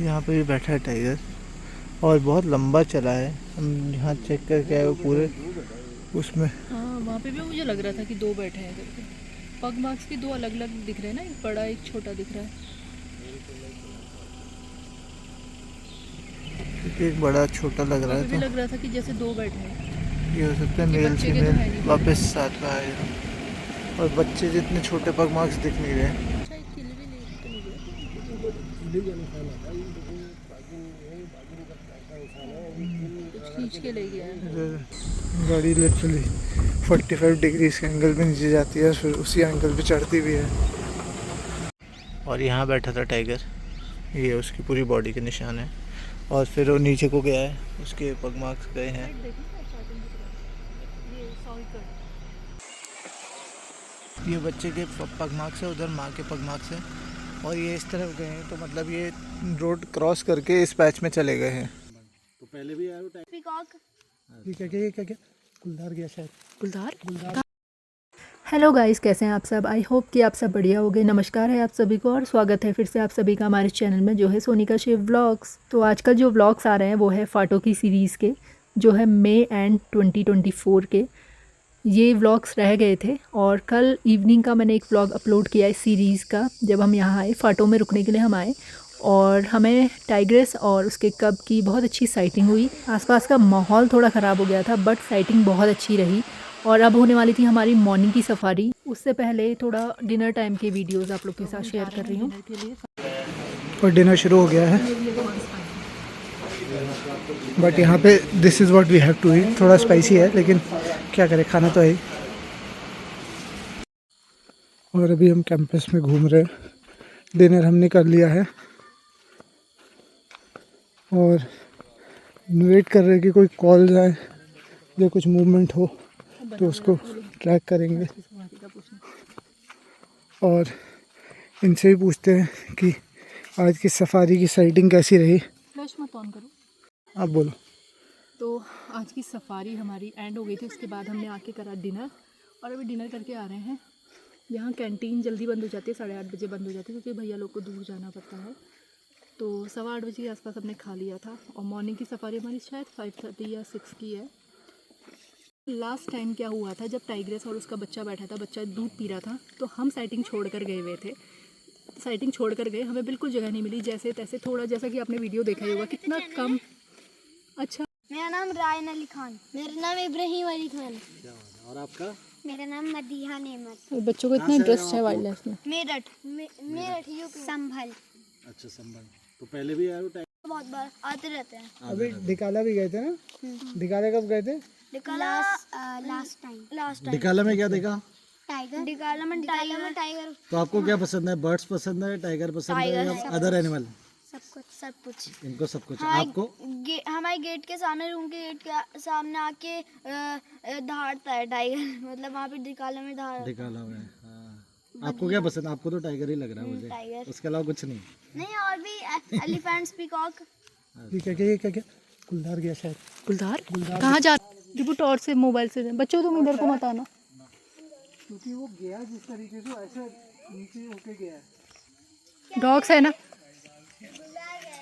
यहाँ पे भी बैठा है टाइगर और बहुत लंबा चला है। हम यहाँ चेक करके आए वो पूरे उसमें। हाँ, वहाँ पे भी मुझे लग रहा था कि दो बैठे हैं करके। पग मार्क्स भी दो अलग अलग दिख रहे हैं ना, एक बड़ा एक छोटा दिख रहा है। क्योंकि एक बड़ा छोटा लग रहा वहाँ है पे भी तो लग रहा था कि जैसे दो बैठे हैं। ये हो सकता है क्योंकि मेल बच्चे के तो है फीमेल नहीं कोई। वापस साथ में आएगा। और बच्चे जितने छोटे पग मार्क्स दिख नहीं रहे। अच्छा, एक किले भी ले तो नहीं गया कुछ खींच के ले गया है। गाड़ी लिटरली 45 डिग्री के एंगल पे नीचे जाती है, फिर उसी एंगल पे चढ़ती भी है। और यहाँ बैठा था टाइगर, ये उसकी पूरी बॉडी के निशान है। और फिर वो नीचे को गया है, उसके पग मार्क्स गए हैं। ये बच्चे के पग मार्क्स है, उधर माँ के पग मार्क्स है। और ये इस तरफ गए हैं, तो मतलब ये रोड क्रॉस करके इस पैच में चले गए हैं। तो पहले भी आया था पीकॉक। ये क्या गुलदार गया शायद। गुलदार। हेलो गाइस, कैसे हैं आप सब। आई होप कि आप सब बढ़िया होंगे। नमस्कार है आप सभी को और स्वागत है फिर से आप सभी का हमारे चैनल में जो है सोनिका शिव व्लॉग्स। तो आजकल जो व्लॉग्स आ रहे हैं वो है फाटो की सीरीज़ के, जो है मई एंड 2024 के। ये व्लॉग्स रह गए थे और कल इवनिंग का मैंने एक व्लॉग अपलोड किया इस सीरीज़ का, जब हम यहाँ आए फाटो में रुकने के लिए हम आए और हमें टाइग्रेस और उसके कब की बहुत अच्छी साइटिंग हुई। आसपास का माहौल थोड़ा ख़राब हो गया था बट साइटिंग बहुत अच्छी रही। और अब होने वाली थी हमारी मॉर्निंग की सफारी। उससे पहले थोड़ा डिनर टाइम के वीडियोस आप लोग के साथ शेयर कर रही हूँ। और डिनर शुरू हो गया है, बट यहाँ पे this is what we have to eat. थोड़ा स्पाइसी है लेकिन क्या करें, खाना तो है ही। और अभी हम कैंपस में घूम रहे हैं। डिनर हमने कर लिया है और वेट कर रहे हैं कि कोई कॉल जाए या कुछ मूवमेंट हो तो उसको ट्रैक करेंगे। और इनसे भी पूछते हैं कि आज की सफारी की साइटिंग कैसी रही। फ्लैश मत ऑन करो। आप बोलो। तो आज की सफारी हमारी एंड हो गई थी, उसके बाद हमने आके करा डिनर और अभी डिनर करके आ रहे हैं। यहाँ कैंटीन जल्दी बंद हो जाती है, 8:30 बजे बंद हो जाती है क्योंकि भैया लोग को दूर जाना पड़ता है। तो 8:15 बजे के आसपास हमने खा लिया था और मॉर्निंग की सफारी हमारी शायद 5:30 या 6 की है। लास्ट टाइम क्या हुआ था, जब टाइग्रेस और उसका बच्चा बैठा था, बच्चा दूध पी रहा था, तो हम साइटिंग छोड़ कर गए हुए थे। साइटिंग छोड़ कर गए, हमें बिल्कुल जगह नहीं मिली, जैसे तैसे थोड़ा, जैसा कि आपने वीडियो देखा ही होगा कितना कम। अच्छा, मेरा नाम रायन अली खान। मेरा नाम इब्राहिम अली खान। और आपका? मेरा नाम मदीहा नेमत। बच्चों को इतना इंटरेस्ट है वाइल्ड लाइफ में। मेरठ मेरठ यूपी। संभल। अच्छा, संभल। तो पहले भी आया था? बहुत बार आते रहते हैं। अभी दिकाला भी गए थे ना? दिकाला कब गए थे? Last time. डिकाला में क्या देखा? टाइगर। डिकाला में टाइगर। तो आपको क्या पसंद है? बर्ड्स पसंद है, टाइगर पसंद है या अदर एनिमल? सब कुछ। इनको सब कुछ। हमारे आपको? हमारे गेट के सामने, रूम के गेट के सामने आके दहाड़ता है टाइगर। मतलब वहाँ पे डिकाला में डिकाला में, हाँ। आपको क्या पसंद है? आपको तो टाइगर ही लग रहा है मुझे। टाइगर। उसके अलावा कुछ नहीं? नहीं, और भी एलिफेंट्स, पीकॉक। क्या गुलदार गया शायद। गुलदार कहाँ जा रिबू? टॉर्च से, मोबाइल से बच्चों तुम इधर को मत आना, क्योंकि वो गया जिस तरीके से ऐसे नीचे होके गया है। डॉग्स है ना,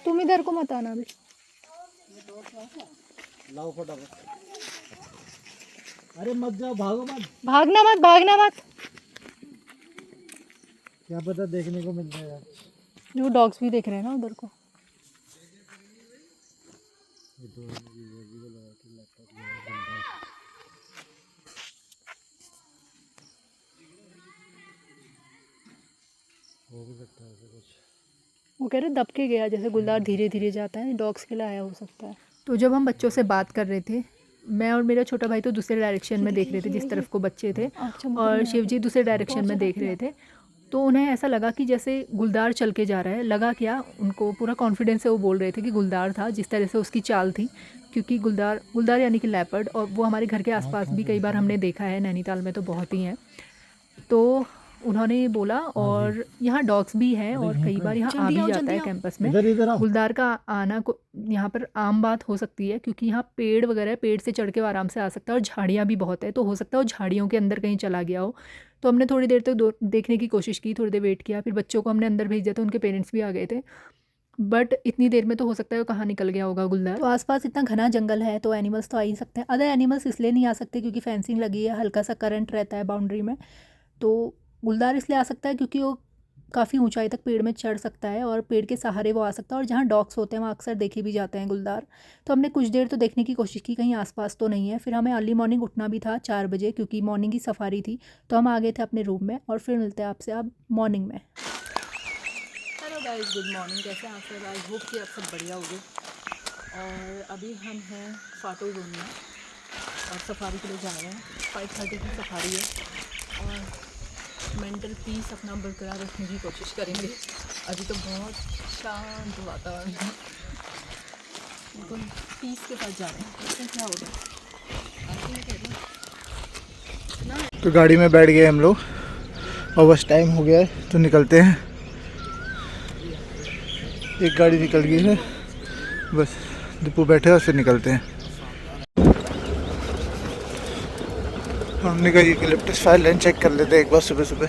तुम इधर को मत आना अभी। लाओ फटाफट। अरे मत जाओ, भागो मत। भागना मत, भागना मत। क्या पता देखने को मिल जाएगा। वो डॉग्स भी देख रहे हैं ना उधर को। वो कह रहे दब के गया, जैसे गुलदार धीरे धीरे जाता है, डॉग्स के लिए आया हो सकता है। तो जब हम बच्चों से बात कर रहे थे, मैं और मेरा छोटा भाई तो दूसरे डायरेक्शन में देख रहे थे जिस तरफ को बच्चे थे, और शिवजी दूसरे डायरेक्शन में देख रहे थे। तो उन्हें ऐसा लगा कि जैसे गुलदार चल के जा रहा है। लगा क्या, उनको पूरा कॉन्फिडेंस है, वो बोल रहे थे कि गुलदार था, जिस तरह से उसकी चाल थी। क्योंकि गुलदार यानी कि लेपर्ड, और वो हमारे घर के आसपास भी कई बार हमने देखा है, नैनीताल में तो बहुत ही हैं। तो उन्होंने बोला, और यहाँ डॉग्स भी हैं और कई बार यहाँ आ भी जाता है कैंपस में। गुलदार का आना को यहाँ पर आम बात हो सकती है क्योंकि यहाँ पेड़ वगैरह, पेड़ से चढ़ के वो आराम से आ सकता है और झाड़ियाँ भी बहुत है, तो हो सकता है वो झाड़ियों के अंदर कहीं चला गया हो। तो हमने थोड़ी देर तक देखने की कोशिश की, थोड़ी देर वेट किया, फिर बच्चों को हमने अंदर भेज दिया, तो उनके पेरेंट्स भी आ गए थे। बट इतनी देर में तो हो सकता है वो कहाँ निकल गया होगा गुलदार। तो आसपास इतना घना जंगल है तो एनिमल्स तो आ ही सकते हैं। अदर एनिमल्स इसलिए नहीं आ सकते क्योंकि फेंसिंग लगी है, हल्का सा करंट रहता है बाउंड्री में। तो गुलदार इसलिए आ सकता है क्योंकि वो काफ़ी ऊंचाई तक पेड़ में चढ़ सकता है और पेड़ के सहारे वो आ सकता है। और जहाँ डॉग्स होते हैं वहाँ अक्सर देखे भी जाते हैं गुलदार। तो हमने कुछ देर तो देखने की कोशिश की कहीं आसपास तो नहीं है। फिर हमें अर्ली मॉर्निंग उठना भी था 4 बजे क्योंकि मॉर्निंग की सफारी थी। तो हम आ गए थे अपने रूम में और फिर मिलते हैं आपसे अब मॉर्निंग में। Hello guys, good morning. कैसे हैं आप सब? आई होप कि आप सब बढ़िया होंगे। और अभी हम हैं फाटो जोन में और सफारी के लिए जा रहे हैं। 5:30 की सफारी है और मेंटल पीस अपना बरकरार रखने की कोशिश करेंगे। अभी तो बहुत शांत वातावरण है, बिल्कुल पीस के साथ जा रहे हैं। इसमें क्या होगा तो गाड़ी में बैठ गए हम लोग और बस टाइम हो गया है तो निकलते हैं। एक गाड़ी निकल गई है, बस डिपो बैठे और फिर निकलते हैं। हमने कहा यूकेलिप्टस फायर लाइन चेक कर लेते हैं एक बार सुबह सुबह।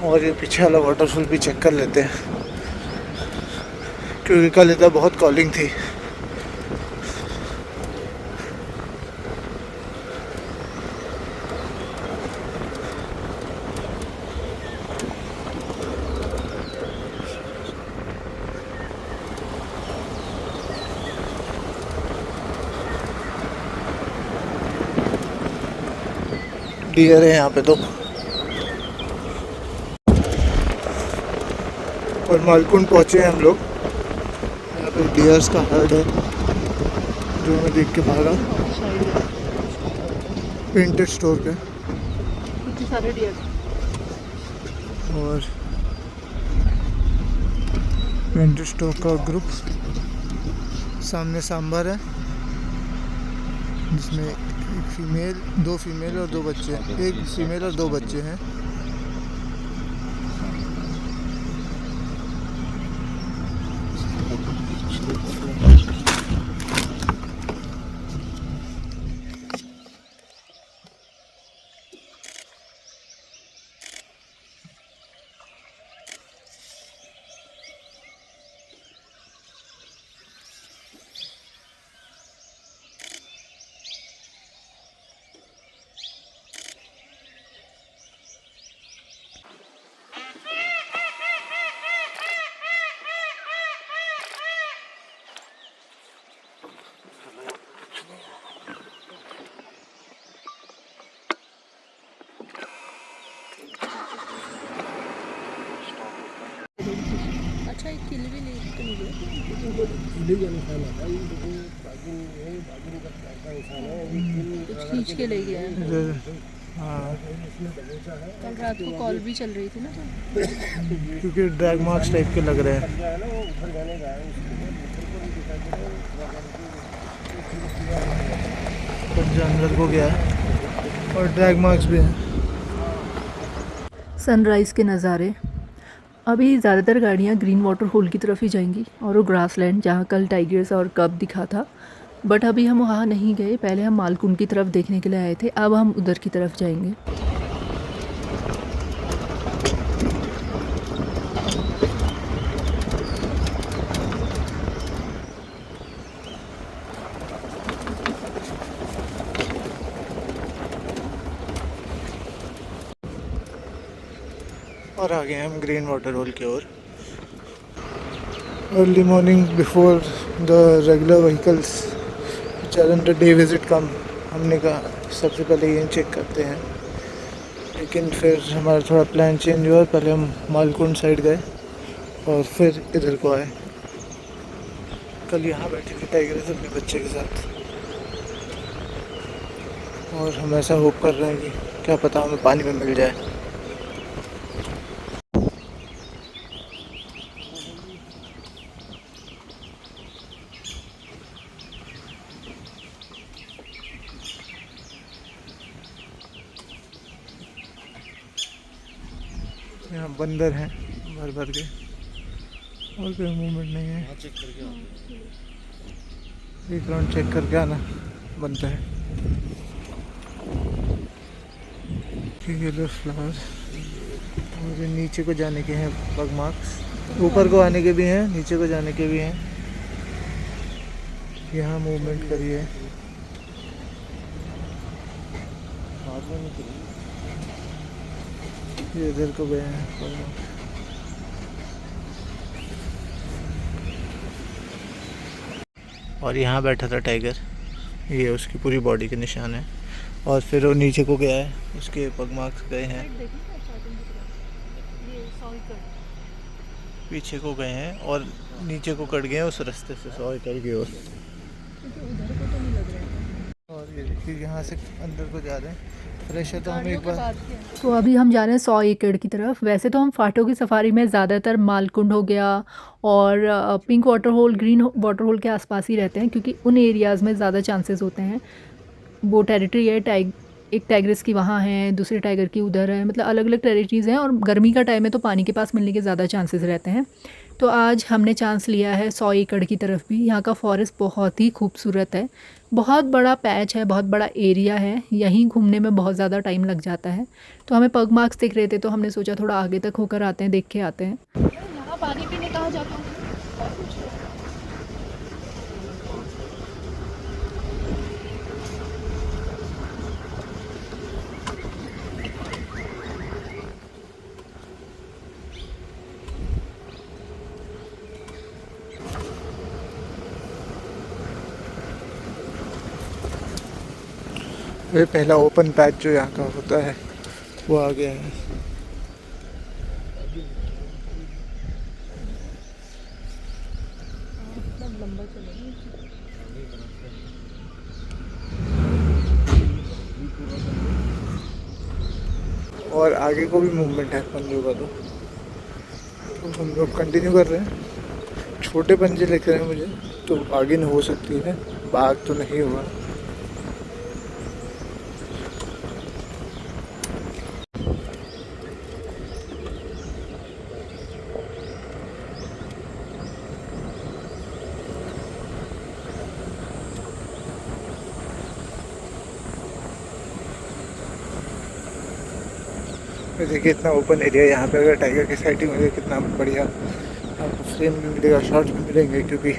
और ये पीछे वाला वाटरफॉल भी चेक कर लेते हैं क्योंकि कल इतना बहुत कॉलिंग थी। डियर है यहाँ पे तो। और मालकुंड पहुँचे हैं हम लोग। यहाँ पे डियर्स का हर्ड है जो मैं देख के भागा। पेंटेड स्टोर के कितने सारे डियर। और पेंटेड स्टोर का ग्रुप। सामने सांबर है जिसमें एक फीमेल, 2 फीमेल और 2 बच्चे, एक फीमेल और 2 बच्चे हैं। अच्छा, एक किले भी तो नहीं कुछ खींच के ले गया है। हाँ, कल रात को कॉल भी चल रही थी ना तो। क्योंकि ड्रैग मार्क्स टाइप के लग रहे हैं। कुछ जानवर को गया है और ड्रैग मार्क्स भी हैं। सनराइज़ के नज़ारे। अभी ज़्यादातर गाड़ियाँ ग्रीन वाटर होल की तरफ ही जाएंगी और वो ग्रासलैंड जहाँ कल टाइगर्स और कब दिखा था। बट अभी हम वहाँ नहीं गए। पहले हम मालकुंड की तरफ देखने के लिए आए थे, अब हम उधर की तरफ जाएंगे। और आ गए हम ग्रीन वाटर होल की ओर। Early morning before the regular vehicles challenge the day visit come, हमने कहा सबसे पहले ये चेक करते हैं। लेकिन फिर हमारा थोड़ा प्लान चेंज हुआ। पहले हम मालकुंड साइड गए और फिर इधर को आए। कल यहाँ बैठे थे टाइगर अपने बच्चे के साथ और हम ऐसा होप कर रहे हैं कि क्या पता हमें पानी में मिल जाए। यहाँ बंदर हैं भर भर के और कोई मूवमेंट नहीं है। एक राउंड चेक करके आना बनता है। येलो फ्लावर मुझे नीचे को जाने के हैं पग मार्क्स, ऊपर को आने के भी हैं, नीचे को जाने के भी हैं। यहाँ मूवमेंट करिए। ये इधर को गए हैं पग मार्क्स। और यहाँ बैठा था टाइगर, ये उसकी पूरी बॉडी के निशान है। और फिर वो नीचे को गया है, उसके पग मार्क्स गए हैं, पीछे को गए हैं और नीचे को कट गए हैं उस रास्ते से 100 एकड़ की ओर। और ये देखिए यहाँ से अंदर को जा रहे हैं। फ्रेश है तो हम एक बार। तो अभी हम जा रहे हैं 100 एकड़ की तरफ। वैसे तो हम फाटो की सफारी में ज़्यादातर मालकुंड हो गया और pink water hole, green water hole के आसपास ही रहते हैं, क्योंकि उन एरियाज़ में ज़्यादा चांसेस होते हैं। वो टेरिटरी है, एक टाइग्रेस की वहाँ है, दूसरे टाइगर की उधर है, मतलब अलग अलग टेरिटरीज़ हैं। और गर्मी का टाइम है तो पानी के पास मिलने के ज़्यादा चांसेस रहते हैं। तो आज हमने चांस लिया है 100 एकड़ की तरफ भी। यहाँ का फॉरेस्ट बहुत ही खूबसूरत है, बहुत बड़ा पैच है, बहुत बड़ा एरिया है। यहीं घूमने में बहुत ज़्यादा टाइम लग जाता है। तो हमें पग मार्क्स दिख रहे थे तो हमने सोचा थोड़ा आगे तक होकर आते हैं, देख के आते हैं। यहाँ पानी पीने कहाँ जाता हूँ? ये पहला ओपन पैच जो यहाँ का होता है वो आ गया है। और आगे को भी मूवमेंट है पंजों का, तो हम लोग कंटिन्यू कर रहे हैं। छोटे पंजे लिख रहे हैं मुझे, तो आगे नहीं हो सकती है, बाघ तो नहीं हुआ। देखिए इतना ओपन एरिया यहाँ पे, अगर टाइगर की साइटिंग हो जाए कितना बढ़िया आपको फ्रेम भी मिलेगा, शॉट्स भी मिलेंगे, क्योंकि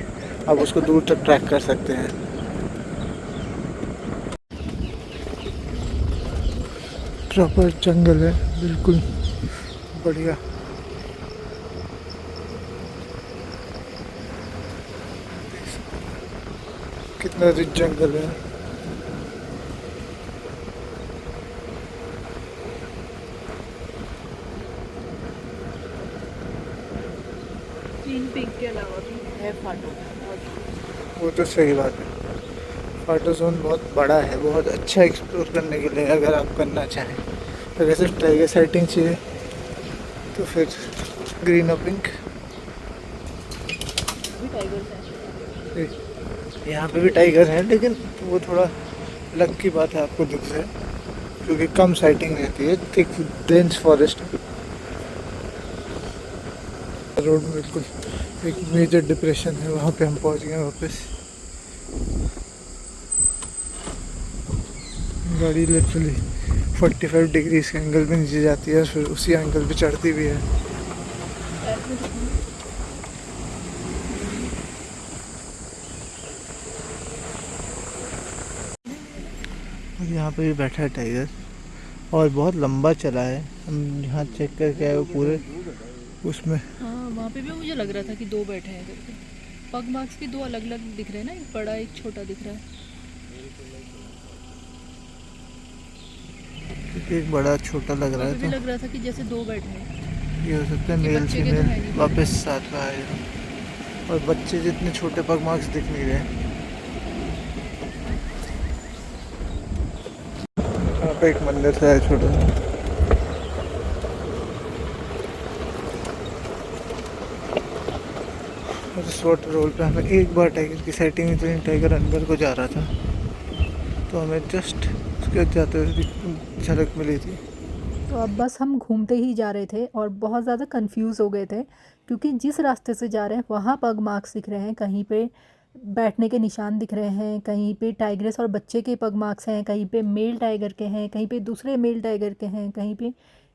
आप उसको दूर तक ट्रैक कर सकते हैं। प्रॉपर जंगल है, बिल्कुल बढ़िया। कितना रिच जंगल है। पीक के अलावा भी है फाटो। वो तो सही बात है, फाटो जोन बहुत बड़ा है, बहुत अच्छा एक्सप्लोर करने के लिए अगर आप करना चाहें। अगर सिर्फ टाइगर साइटिंग चाहिए तो फिर ग्रीन और पिंक। यहाँ पे भी टाइगर हैं, लेकिन वो थोड़ा लक की बात है आपको दिख जाए, क्योंकि कम साइटिंग रहती है, थिक डेंस फॉरेस्ट। रोड में बिल्कुल एक मेजर डिप्रेशन है, वहाँ पे हम पहुँच गए वापस। गाड़ी लिटरली 45 डिग्रीज के एंगल पे नीचे जाती है, फिर उसी एंगल पे चढ़ती भी है। और यहाँ पे भी बैठा है टाइगर, और बहुत लंबा चला है। हम यहाँ चेक करके आए वो पूरे उसमें। हाँ, वहाँ पे भी मुझे लग रहा था कि दो बैठे हैं करके। पग मार्क्स भी दो अलग अलग दिख रहे हैं ना, एक बड़ा एक छोटा दिख रहा है। एक बड़ा छोटा लग रहा है, भी तो लग रहा था कि जैसे दो बैठे हैं। ये हो सकता है कि मेल बच्चे के तो है फीमेल नहीं। वापस साथ में आए। और बच्चे जितने छोटे पग मार्क्स दिख नहीं रहे। यहाँ पे एक मंदिर सा है छोटा सा। इस वाटर रोल पे हमें एक बार टाइगर की साइटिंग हुई, तो टाइगर अंदर को जा रहा था, तो हमें जस्ट उसके जाते हुए झलक मिली थी। तो अब बस हम घूमते ही जा रहे थे और बहुत ज़्यादा कंफ्यूज हो गए थे, क्योंकि जिस रास्ते से जा रहे हैं वहाँ पग मार्क्स दिख रहे हैं, कहीं पे बैठने के निशान दिख रहे हैं, कहीं पे टाइग्रेस और बच्चे के पग मार्क्स हैं, कहीं पे मेल टाइगर के हैं, कहीं पे दूसरे मेल टाइगर के हैं, कहीं पे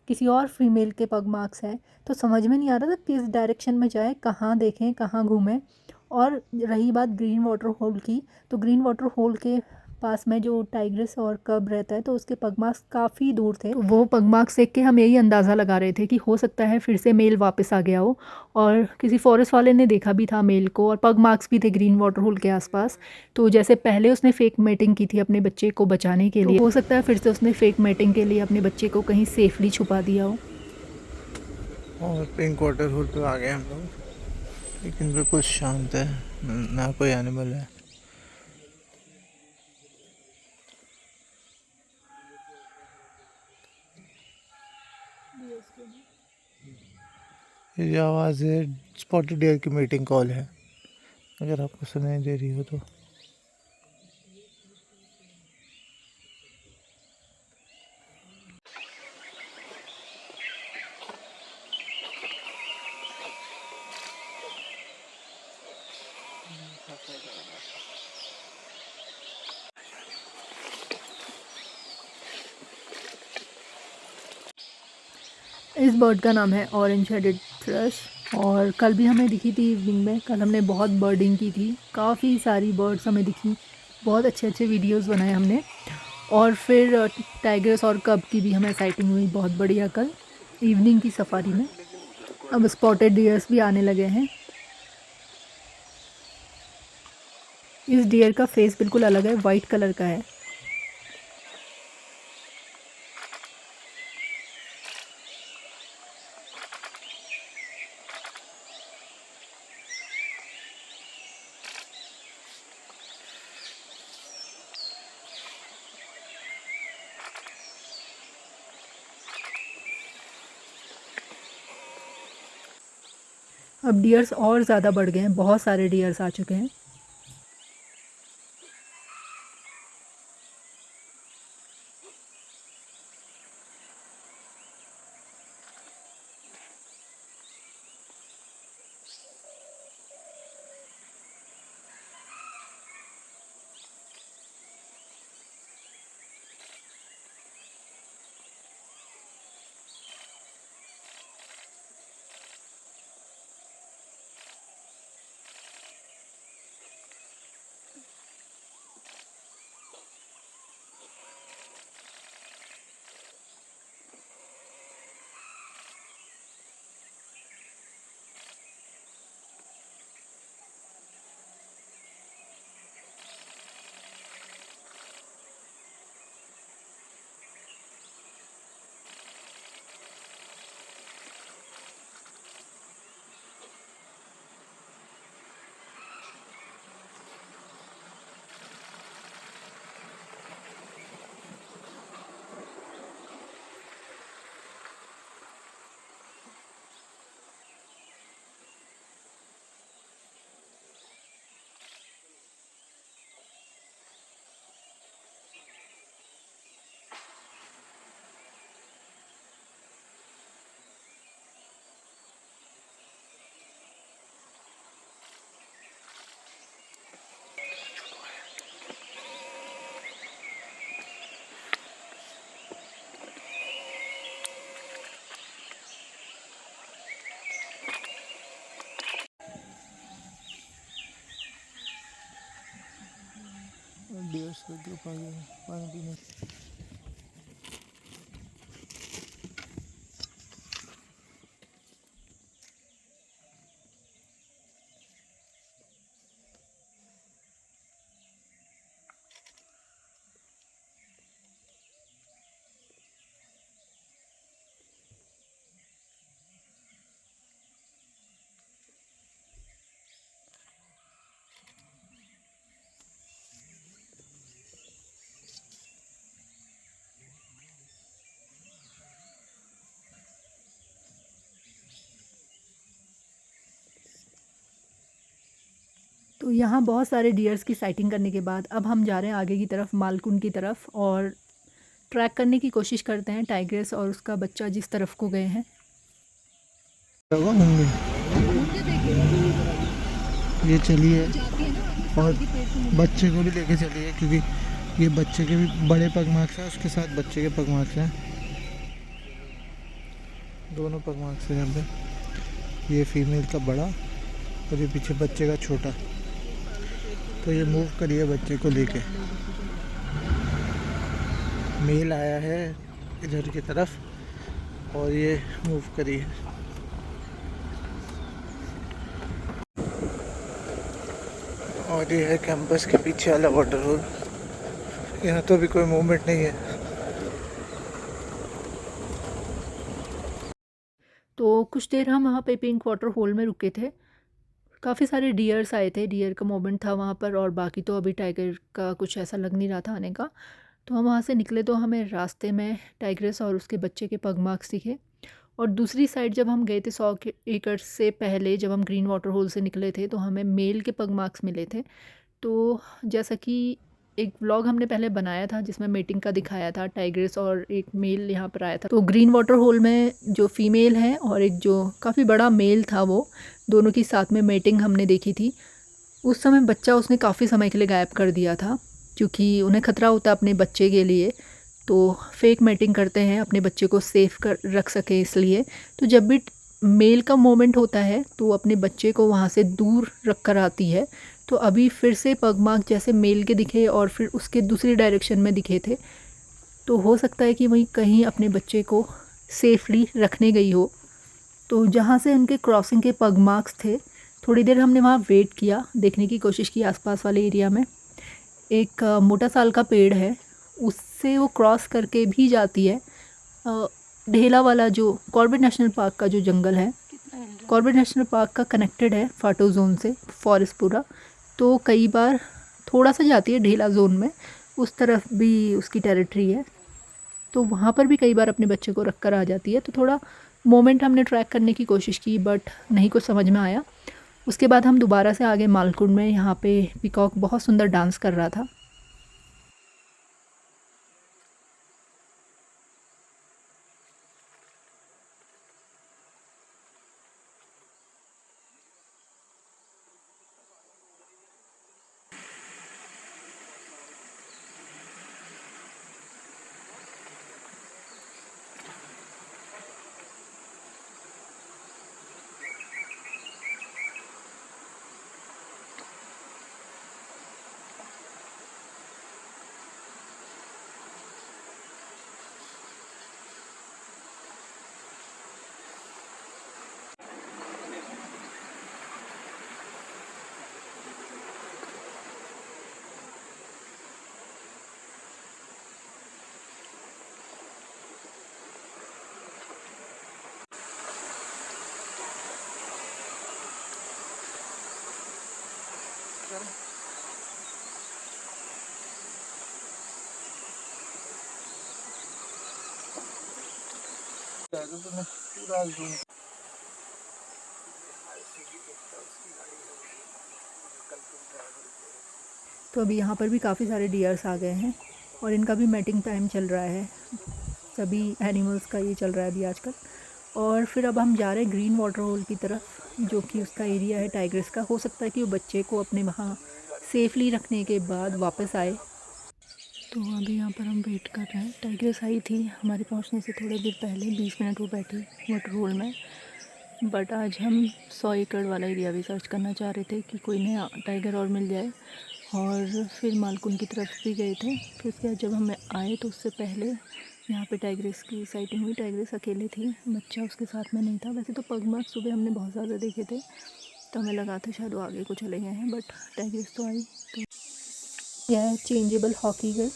किसी और फीमेल के पग मार्क्स हैं, तो समझ में नहीं आ रहा था किस डायरेक्शन में जाए, कहाँ देखें, कहाँ घूमें। और रही बात ग्रीन वाटर होल की, तो ग्रीन वाटर होल के पास में जो टाइग्रिस और कब रहता है, तो उसके पग मार्क्स काफ़ी दूर थे। तो वो पग मार्क्स देख के हम यही अंदाज़ा लगा रहे थे कि हो सकता है फिर से मेल वापस आ गया हो, और किसी फॉरेस्ट वाले ने देखा भी था मेल को, और पग मार्क्स भी थे ग्रीन वाटर होल के आसपास। तो जैसे पहले उसने फेक मेटिंग की थी अपने बच्चे को बचाने के लिए, तो हो सकता है फिर से उसने फेक मेटिंग के लिए अपने बच्चे को कहीं सेफली छुपा दिया हो। और पिंक वाटर होल पे आ गए हम लोग, लेकिन बिल्कुल शांत है, ना कोई एनिमल है। ये जो आवाज़ है स्पॉटेड डियर की मीटिंग कॉल है, अगर आपको सुनाई दे रही हो तो। इस बर्ड का नाम है ऑरेंज हेडेड थ्रश, और कल भी हमें दिखी थी इवनिंग में। कल हमने बहुत बर्डिंग की थी, काफ़ी सारी बर्ड्स हमें दिखी, बहुत अच्छे अच्छे वीडियोस बनाए हमने। और फिर टाइगर्स और कब की भी हमें साइटिंग हुई, बहुत बढ़िया, कल इवनिंग की सफारी में। अब स्पॉटेड डियर्स भी आने लगे हैं। इस डियर का फेस बिल्कुल अलग है, वाइट कलर का है। अब डियर्स और ज़्यादा बढ़ गए हैं, बहुत सारे डियर्स आ चुके हैं। डियर्स का ग्रुप आ गया पानी पीने। तो यहाँ बहुत सारे डियर्स की साइटिंग करने के बाद अब हम जा रहे हैं आगे की तरफ, मालकुंड की तरफ, और ट्रैक करने की कोशिश करते हैं टाइग्रेस और उसका बच्चा जिस तरफ को गए हैं। ये चलिए, और बच्चे को भी लेके चलिए, क्योंकि ये बच्चे के भी बड़े पग मार्क्स हैं, उसके साथ बच्चे के पग मार्क्स हैं। दोनों पगमार्क्स हैं यहाँ पे। ये फीमेल का बड़ा और ये पीछे बच्चे का छोटा। तो ये मूव करिए बच्चे को लेके। मेल आया है इधर की तरफ और ये मूव करिए। और ये है कैंपस के पीछे वाला वाटर होल। यहाँ तो अभी कोई मूवमेंट नहीं है। तो कुछ देर हम वहाँ पे पिंक वाटर होल में रुके थे। काफ़ी सारे डियर्स आए थे, डियर का मोमेंट था वहाँ पर, और बाकी तो अभी टाइगर का कुछ ऐसा लग नहीं रहा था आने का। तो हम वहाँ से निकले तो हमें रास्ते में टाइग्रेस और उसके बच्चे के पग मार्क्स दिखे। और दूसरी साइड जब हम गए थे 100 एकड़ से पहले, जब हम ग्रीन वाटर होल से निकले थे, तो हमें मेल के पग मार्क्स मिले थे। तो जैसा कि एक व्लॉग हमने पहले बनाया था जिसमें मीटिंग का दिखाया था, टाइग्रेस और एक मेल यहाँ पर आया था। तो ग्रीन वाटर होल में जो फीमेल है और एक जो काफ़ी बड़ा मेल था, वो दोनों की साथ में मीटिंग हमने देखी थी। उस समय बच्चा उसने काफ़ी समय के लिए गायब कर दिया था, क्योंकि उन्हें ख़तरा होता है अपने बच्चे के लिए, तो फेक मीटिंग करते हैं अपने बच्चे को सेफ कर रख सके इसलिए। तो जब भी मेल का मोमेंट होता है तो वो अपने बच्चे को वहाँ से दूर रख कर आती है। तो अभी फिर से पगमार्क जैसे मेल के दिखे और फिर उसके दूसरी डायरेक्शन में दिखे थे, तो हो सकता है कि वहीं कहीं अपने बच्चे को सेफली रखने गई हो। तो जहाँ से उनके क्रॉसिंग के पगमार्क्स थे, थोड़ी देर हमने वहाँ वेट किया, देखने की कोशिश की आसपास वाले एरिया में। एक मोटा साल का पेड़ है, उससे वो क्रॉस करके भी जाती है। ढेला वाला जो कॉर्बेट नेशनल पार्क का जो जंगल है, कॉर्बेट नेशनल पार्क का कनेक्टेड है फाटो जोन से फॉरेस्ट पूरा। तो कई बार थोड़ा सा जाती है ढेला जोन में, उस तरफ भी उसकी टेरिटरी है, तो वहाँ पर भी कई बार अपने बच्चे को रख कर आ जाती है। तो थोड़ा मोमेंट हमने ट्रैक करने की कोशिश की, बट नहीं कुछ समझ में आया। उसके बाद हम दोबारा से आगे मालकुंड में, यहाँ पे पीकॉक बहुत सुंदर डांस कर रहा था। तो अभी यहाँ पर भी काफ़ी सारे डियर्स आ गए हैं और इनका भी मैटिंग टाइम चल रहा है। सभी एनिमल्स का ये चल रहा है अभी आजकल। और फिर अब हम जा रहे हैं ग्रीन वाटर होल की तरफ, जो कि उसका एरिया है टाइग्रेस का। हो सकता है कि वो बच्चे को अपने वहाँ सेफली रखने के बाद वापस आए। तो अभी यहाँ पर हम वेट कर रहे हैं। टाइग्रेस आई थी हमारे पहुँचने से थोड़ी देर पहले, 20 मिनट वो बैठी वाटर होल में। बट आज हम 100 एकड़ वाला एरिया भी सर्च करना चाह रहे थे कि कोई नया टाइगर और मिल जाए। और फिर मालकुंड की तरफ भी गए थे। फिर उसके बाद जब हम आए तो उससे पहले यहाँ पे टाइग्रेस की साइटिंग हुई। टाइग्रेस अकेले थी, बच्चा उसके साथ में नहीं था। वैसे तो पगमार्क सुबह हमने बहुत ज़्यादा देखे थे, तो हमें लगा था शायद वो आगे को चले गए हैं, बट टाइग्रेस तो आई। तो यह है चेंजेबल हॉकी गर्ल।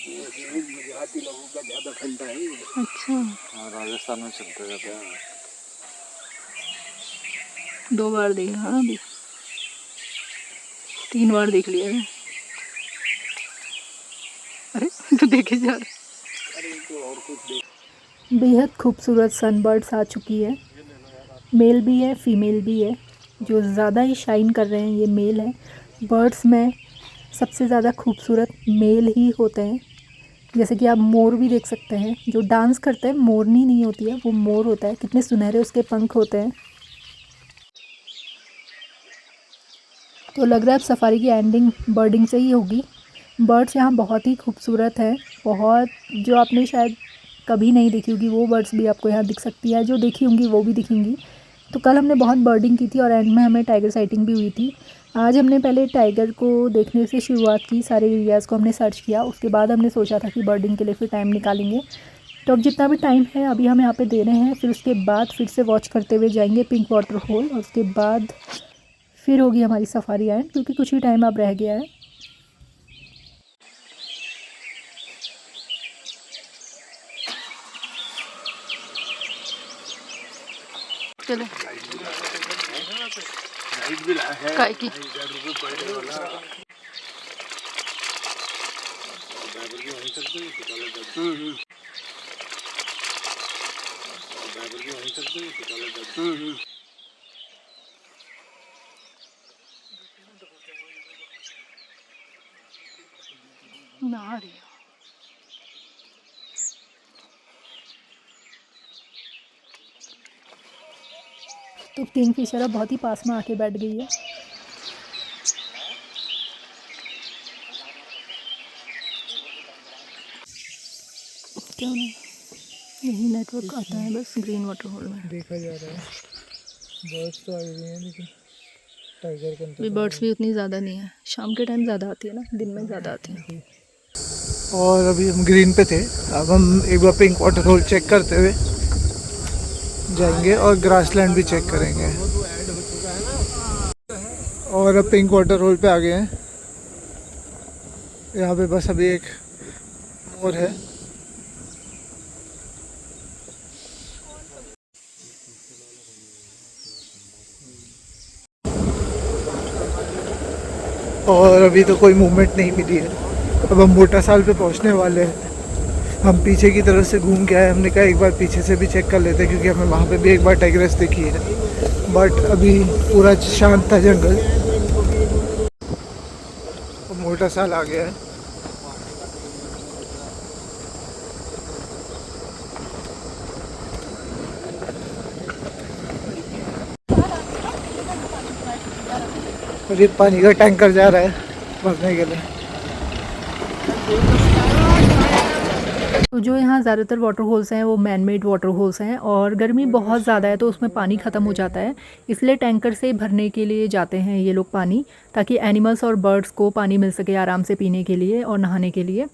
गुजराती लोगों का ज्यादा ठंडा है ये। अच्छा, हाँ, राजस्थान में चलते रहते हैं। 2 बार देखा हाँ अभी, 3 बार देख लिया है। अरे तो देखे जा रहे। अरे तो और कुछ देख। बेहद खूबसूरत सनबर्ड्स आ चुकी है। मेल भी है, फीमेल भी है। जो ज़्यादा ही शाइन कर रहे हैं ये मेल है। बर्ड्स में सबसे ज़्यादा खूबसूरत मेल ही होते हैं। जैसे कि आप मोर भी देख सकते हैं, जो डांस करता है मोरनी नहीं होती है, वो मोर होता है। कितने सुनहरे उसके पंख होते हैं। तो लग रहा है अब सफारी की एंडिंग बर्डिंग से ही होगी। बर्ड्स यहाँ बहुत ही खूबसूरत हैं, बहुत, जो आपने शायद कभी नहीं देखी होगी वो बर्ड्स भी आपको यहाँ दिख सकती है, जो देखी होंगी वो भी दिखेंगी। तो कल हमने बहुत बर्डिंग की थी और एंड में हमें टाइगर साइटिंग भी हुई थी। आज हमने पहले टाइगर को देखने से शुरुआत की, सारे एरियाज़ को हमने सर्च किया, उसके बाद हमने सोचा था कि बर्डिंग के लिए फिर टाइम निकालेंगे। तो अब जितना भी टाइम है अभी हम यहाँ पे दे रहे हैं, फिर उसके बाद फिर से वॉच करते हुए जाएंगे पिंक वाटर होल, और उसके बाद फिर होगी हमारी सफारी एंड, क्योंकि कुछ ही टाइम अब रह गया है। चलो काय की नहा रही हो। तो किंगफिशर अब बहुत ही पास में आके बैठ गई है। क्यों नहीं, यही नेटवर्क आता है बस ग्रीन वाटर होल में। देखा जा रहा है बर्ड्स तो आई हुई हैं, लेकिन टाइगर का अभी बर्ड्स भी उतनी ज़्यादा नहीं है, शाम के टाइम ज़्यादा आती है ना, दिन में ज़्यादा आती है। और अभी हम ग्रीन पे थे, अब हम एक बार पिंक वाटर होल चेक करते हुए जाएंगे और ग्रासलैंड भी चेक करेंगे। और अब पिंक वाटर होल पे आ गए हैं। यहाँ पे बस अभी एक मोर है। और अभी तो कोई मूवमेंट नहीं मिली है। अब हम मोटा साल पे पहुंचने वाले हैं। हम पीछे की तरफ से घूम के आए, हमने कहा एक बार पीछे से भी चेक कर लेते हैं, क्योंकि हमें वहाँ पे भी एक बार टाइग्रेस देखी है, बट अभी पूरा शांत था जंगल। अब मोटा साल आ गया है। और ये पानी का टैंकर जा रहा है भरने के लिए। तो जो यहाँ ज़्यादातर वाटर होल्स हैं वो मैन मेड वाटर होल्स हैं, और गर्मी बहुत ज़्यादा है तो उसमें पानी ख़त्म हो जाता है, इसलिए टैंकर से भरने के लिए जाते हैं ये लोग पानी, ताकि एनिमल्स और बर्ड्स को पानी मिल सके आराम से पीने के लिए और नहाने के लिए।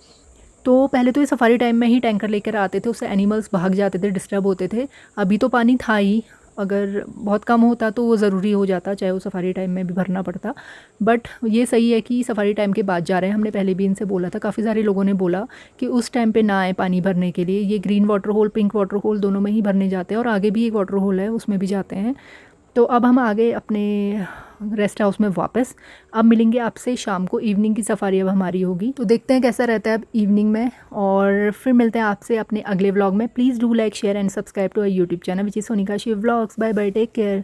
तो पहले तो ये सफारी टाइम में ही टैंकर लेकर आते थे, उससे एनिमल्स भाग जाते थे, डिस्टर्ब होते थे। अभी तो पानी था ही, अगर बहुत कम होता तो वो ज़रूरी हो जाता, चाहे वो सफारी टाइम में भी भरना पड़ता। बट ये सही है कि सफारी टाइम के बाद जा रहे हैं। हमने पहले भी इनसे बोला था, काफ़ी सारे लोगों ने बोला कि उस टाइम पे ना आए पानी भरने के लिए। ये green water hole, pink water hole दोनों में ही भरने जाते हैं, और आगे भी एक वाटर होल है उसमें भी जाते हैं। तो अब हम आगे अपने रेस्ट हाउस में वापस। अब मिलेंगे आपसे शाम को, इवनिंग की सफारी अब हमारी होगी, तो देखते हैं कैसा रहता है अब इवनिंग में, और फिर मिलते हैं आपसे अपने अगले व्लॉग में। Please do like, share and subscribe to our YouTube channel which is Sonika Shiv vlogs. Bye bye, take care.